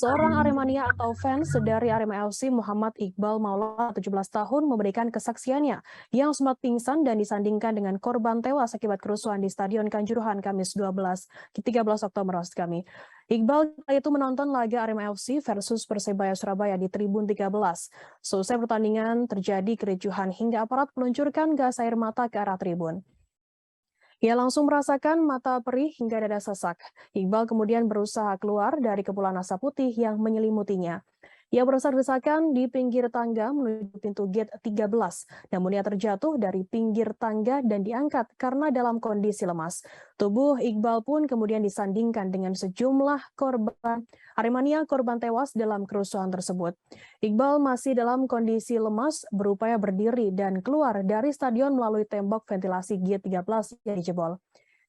Seorang Aremania atau fans dari Arema FC Muhammad Iqbal Maulana 17 tahun memberikan kesaksiannya yang sempat pingsan dan disandingkan dengan korban tewas akibat kerusuhan di Stadion Kanjuruhan Kamis 13 Oktober maksud kami. Iqbal itu menonton laga Arema FC versus Persebaya Surabaya di Tribun 13. Selesai pertandingan terjadi kericuhan hingga aparat meluncurkan gas air mata ke arah tribun. Ia langsung merasakan mata perih hingga dada sesak. Iqbal kemudian berusaha keluar dari kepulan asap putih yang menyelimutinya. Ia berdesak-desakan di pinggir tangga menuju pintu gate 13. Namun ia terjatuh dari pinggir tangga dan diangkat karena dalam kondisi lemas. Tubuh Iqbal pun kemudian disandingkan dengan sejumlah korban Aremania korban tewas dalam kerusuhan tersebut. Iqbal masih dalam kondisi lemas, berupaya berdiri dan keluar dari stadion melalui tembok ventilasi gate 13 yang dijebol.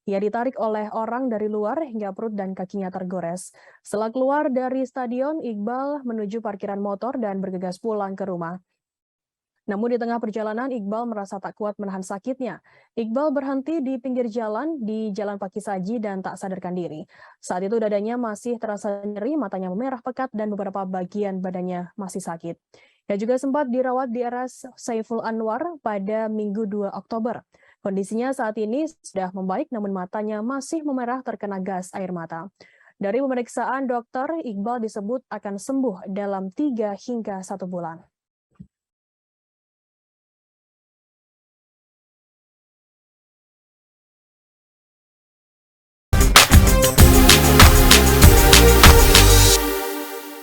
Ia ditarik oleh orang dari luar hingga perut dan kakinya tergores. Setelah keluar dari stadion, Iqbal menuju parkiran motor dan bergegas pulang ke rumah. Namun di tengah perjalanan, Iqbal merasa tak kuat menahan sakitnya. Iqbal berhenti di pinggir jalan di Jalan Pakisaji dan tak sadarkan diri. Saat itu dadanya masih terasa nyeri, matanya memerah pekat dan beberapa bagian badannya masih sakit. Ia juga sempat dirawat di RS Saiful Anwar pada Minggu 2 Oktober. Kondisinya saat ini sudah membaik namun matanya masih memerah terkena gas air mata. Dari pemeriksaan dokter, Iqbal disebut akan sembuh dalam 3 hingga 1 bulan.